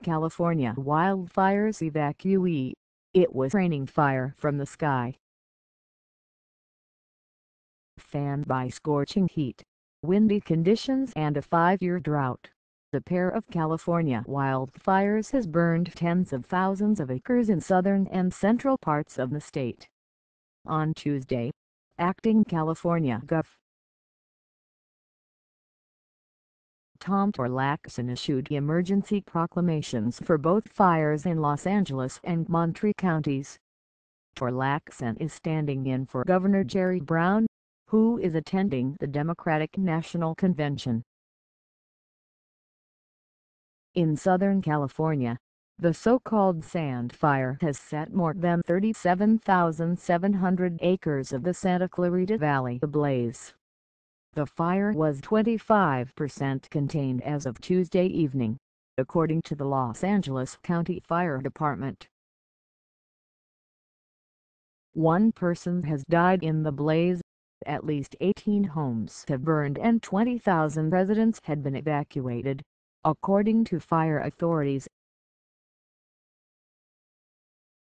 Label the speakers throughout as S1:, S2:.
S1: California wildfires evacuee. It was raining fire from the sky. Fanned by scorching heat, windy conditions and a 5-year drought, the pair of California wildfires has burned tens of thousands of acres in southern and central parts of the state. On Tuesday, acting California Gov. Torlakson issued emergency proclamations for both fires in Los Angeles and Monterey counties. Torlakson is standing in for Governor Jerry Brown, who is attending the Democratic National Convention. In Southern California, the so-called Sand Fire has set more than 37,700 acres of the Santa Clarita Valley ablaze. The fire was 25% contained as of Tuesday evening, according to the Los Angeles County Fire Department. One person has died in the blaze, at least 18 homes have burned and 20,000 residents had been evacuated, according to fire authorities.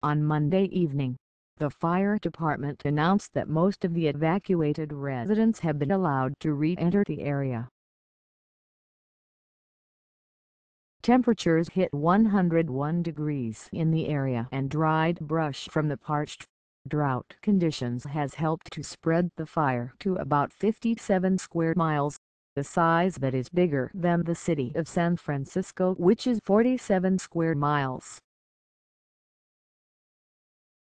S1: On Monday evening, the fire department announced that most of the evacuated residents have been allowed to re-enter the area. Temperatures hit 101 degrees in the area and dried brush from the parched drought conditions has helped to spread the fire to about 57 square miles, the size that is bigger than the city of San Francisco, which is 47 square miles.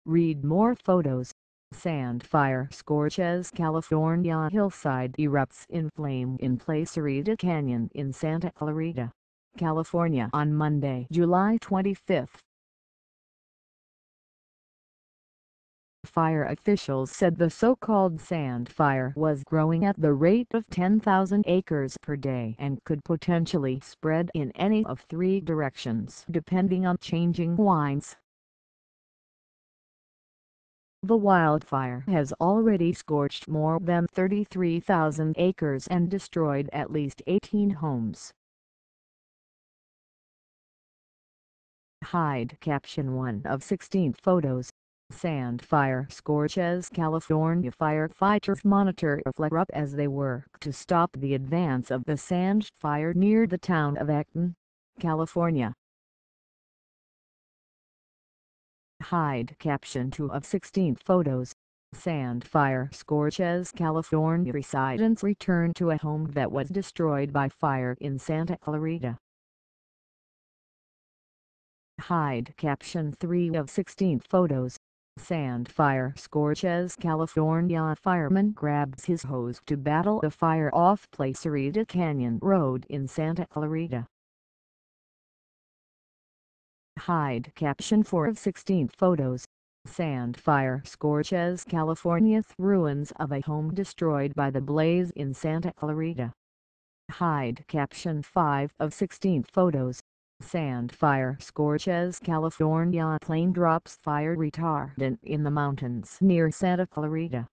S1: Read more photos. Sand fire scorches California hillside erupts in flame in Placerita Canyon in Santa Clarita, California on Monday, July 25. Fire officials said the so-called sand fire was growing at the rate of 10,000 acres per day and could potentially spread in any of 3 directions depending on changing winds. The wildfire has already scorched more than 33,000 acres and destroyed at least 18 homes. Hide Caption 1 of 16 photos. Sand fire scorches CaliforniaFirefighters monitor a flare-up as they work to stop the advance of the sand fire near the town of Acton, California. Hide Caption 2 of 16 photos. Sand fire scorches California residents return to a home that was destroyed by fire in Santa Clarita. Hide Caption 3 of 16 photos. Sand fire scorches California fireman grabs his hose to battle a fire off Placerita Canyon Road in Santa Clarita. Hide Caption 4 of 16 photos. Sand fire scorches California's ruins of a home destroyed by the blaze in Santa Clarita. Hide Caption 5 of 16 photos. Sand fire scorches California plane drops fire retardant in the mountains near Santa Clarita.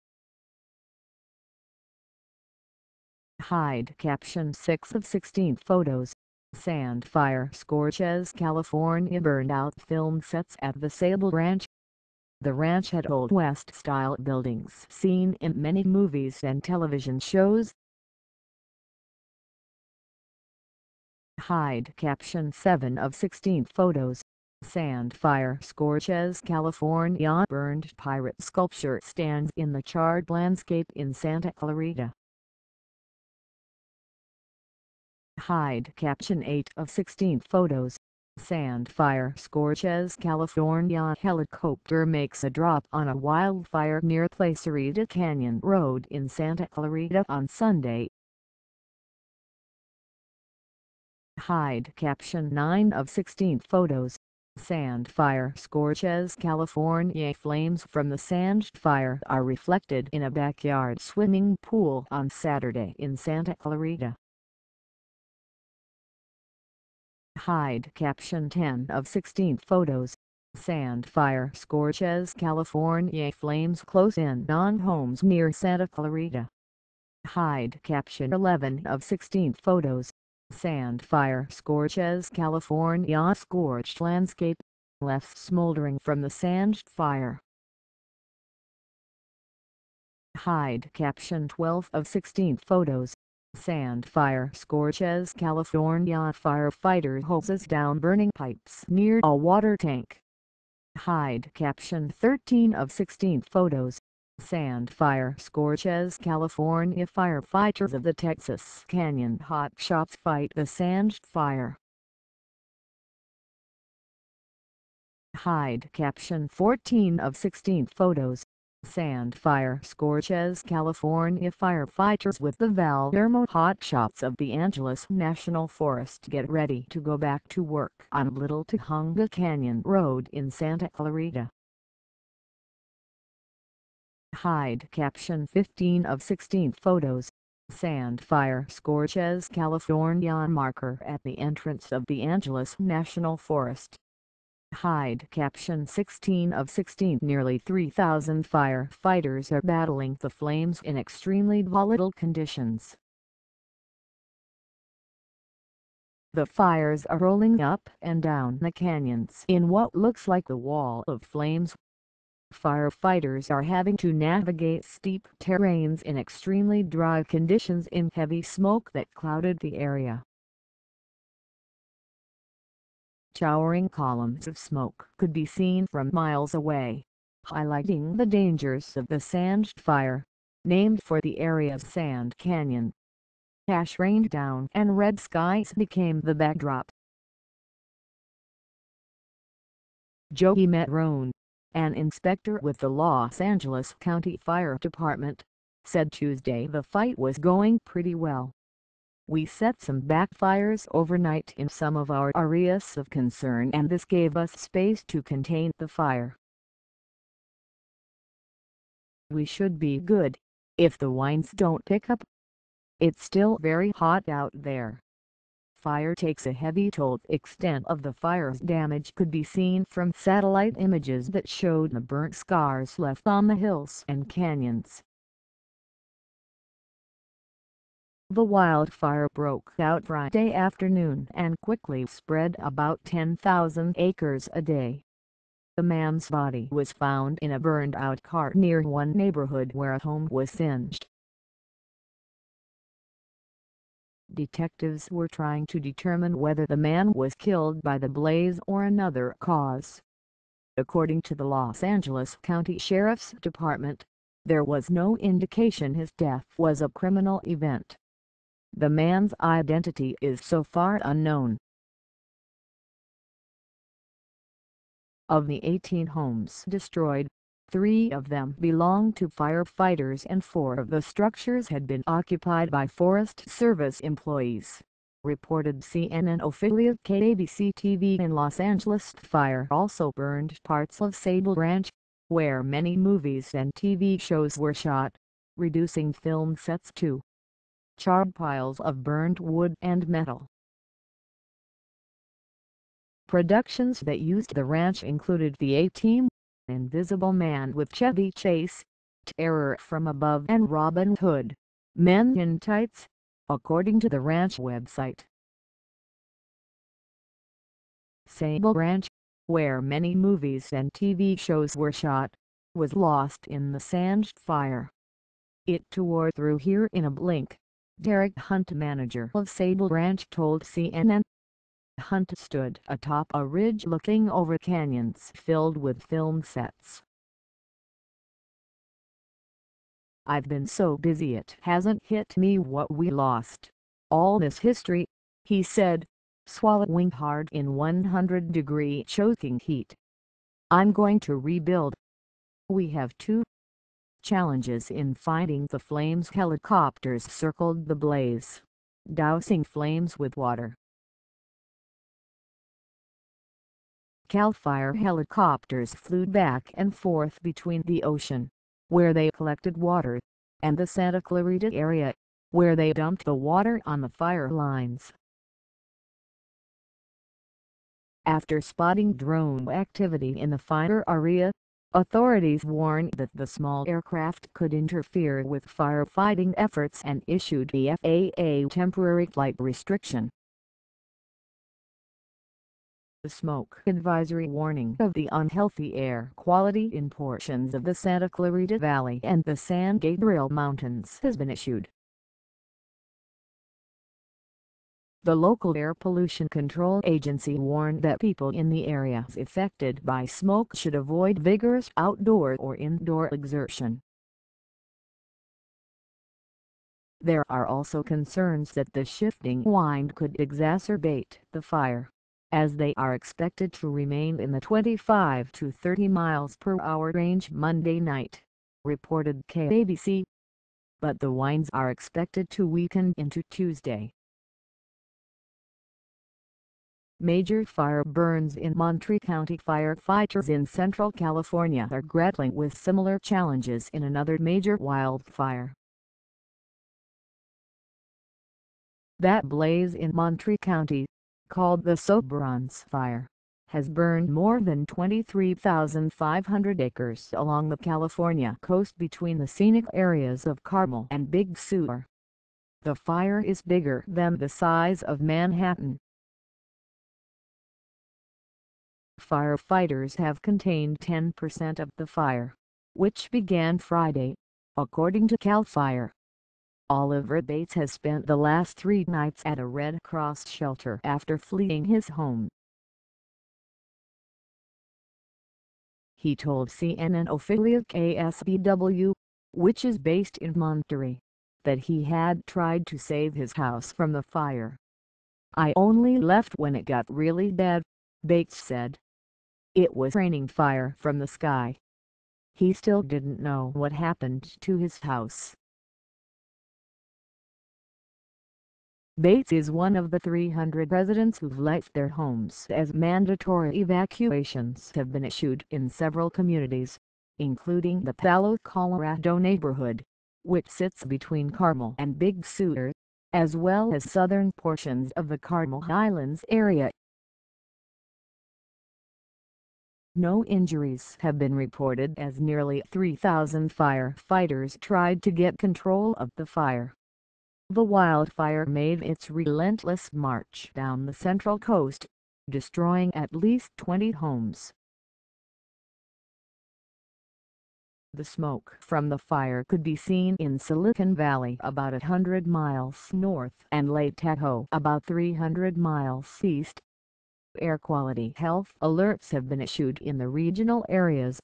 S1: Hide Caption 6 of 16 photos. Sand fire scorches CaliforniaBurned-out film sets at the Sable Ranch. The ranch had Old West-style buildings seen in many movies and television shows. Hide Caption 7 of 16 photos. Sand fire scorches California burned pirate sculpture stands in the charred landscape in Santa Clarita. Hide Caption 8 of 16 photos. Sand fire scorches California helicopter makes a drop on a wildfire near Placerita Canyon Road in Santa Clarita on Sunday. Hide Caption 9 of 16 photos. Sand fire scorches California flames from the sand fire are reflected in a backyard swimming pool on Saturday in Santa Clarita. Hide Caption 10 of 16 photos. Sand fire scorches California flames close in on homes near Santa Clarita. Hide Caption 11 of 16 photos. Sand fire scorches California scorched landscape, left smoldering from the sand fire. Hide caption 12 of 16 photos. Sand fire scorches California firefighter hoses down burning pipes near a water tank. Hide caption 13 of 16 photos. Sand fire scorches California firefighters of the Texas Canyon Hotshots fight the sand fire. Hide caption 14 of 16 photos. Sand fire scorches California firefighters with the Valyermo Hotshots of the Angeles National Forest get ready to go back to work on Little Tujunga Canyon Road in Santa Clarita. Hide caption 15 of 16 photos. Sand fire scorches California marker at the entrance of the Angeles National Forest. Hide caption 16 of 16 Nearly 3,000 firefighters are battling the flames in extremely volatile conditions. The fires are rolling up and down the canyons in what looks like a wall of flames. Firefighters are having to navigate steep terrains in extremely dry conditions in heavy smoke that clouded the area. Towering columns of smoke could be seen from miles away, highlighting the dangers of the sand fire, named for the area's sand canyon. Ash rained down and red skies became the backdrop. Joey Metrone, an inspector with the Los Angeles County Fire Department, said Tuesday the fight was going pretty well. We set some backfires overnight in some of our areas of concern and this gave us space to contain the fire. We should be good, if the winds don't pick up. It's still very hot out there. Fire takes a heavy toll. The extent of the fire's damage could be seen from satellite images that showed the burnt scars left on the hills and canyons. The wildfire broke out Friday afternoon and quickly spread about 10,000 acres a day. The man's body was found in a burned-out car near one neighborhood where a home was singed. Detectives were trying to determine whether the man was killed by the blaze or another cause. According to the Los Angeles County Sheriff's Department, there was no indication his death was a criminal event. The man's identity is so far unknown. Of the 18 homes destroyed, 3 of them belonged to firefighters and 4 of the structures had been occupied by Forest Service employees, reported CNN affiliate KABC-TV in Los Angeles. Fire also burned parts of Sable Ranch, where many movies and TV shows were shot, reducing film sets to charred piles of burned wood and metal. Productions that used the ranch included The A-Team, Invisible Man with Chevy Chase, Terror from Above and Robin Hood, Men in Tights, according to the ranch website. Sable Ranch, where many movies and TV shows were shot, was lost in the sand fire. It tore through here in a blink, Derek Hunt, manager of Sable Ranch, told CNN. Hunt stood atop a ridge looking over canyons filled with film sets. "I've been so busy it hasn't hit me what we lost. All this history," he said, swallowing hard in 100-degree choking heat. "I'm going to rebuild. We have 2 challenges in fighting the flames." Helicopters circled the blaze, dousing flames with water. CAL FIRE helicopters flew back and forth between the ocean, where they collected water, and the Santa Clarita area, where they dumped the water on the fire lines. After spotting drone activity in the fire area, Authorities warned that the small aircraft could interfere with firefighting efforts and issued the FAA temporary flight restriction. The smoke advisory warning of the unhealthy air quality in portions of the Santa Clarita Valley and the San Gabriel Mountains has been issued. The local air pollution control agency warned that people in the areas affected by smoke should avoid vigorous outdoor or indoor exertion. There are also concerns that the shifting wind could exacerbate the fire, as they are expected to remain in the 25 to 30 miles per hour range Monday night, reported KABC. But the winds are expected to weaken into Tuesday. Major fire burns in Monterey County. Firefighters in Central California are grappling with similar challenges in another major wildfire. That blaze in Monterey County, called the Sable Ranch fire, has burned more than 23,500 acres along the California coast between the scenic areas of Carmel and Big Sur. The fire is bigger than the size of Manhattan. Firefighters have contained 10% of the fire, which began Friday, according to CAL FIRE. Oliver Bates has spent the last 3 nights at a Red Cross shelter after fleeing his home. He told CNN affiliate KSBW, which is based in Monterey, that he had tried to save his house from the fire. "I only left when it got really bad," Bates said. It was raining fire from the sky. He still didn't know what happened to his house. Bates is one of the 300 residents who've left their homes as mandatory evacuations have been issued in several communities, including the Palo Colorado neighborhood, which sits between Carmel and Big Sur, as well as southern portions of the Carmel Islands area. No injuries have been reported as nearly 3,000 firefighters tried to get control of the fire. The wildfire made its relentless march down the central coast, destroying at least 20 homes. The smoke from the fire could be seen in Silicon Valley about 100 miles north and Lake Tahoe about 300 miles east. Air quality health alerts have been issued in the regional areas,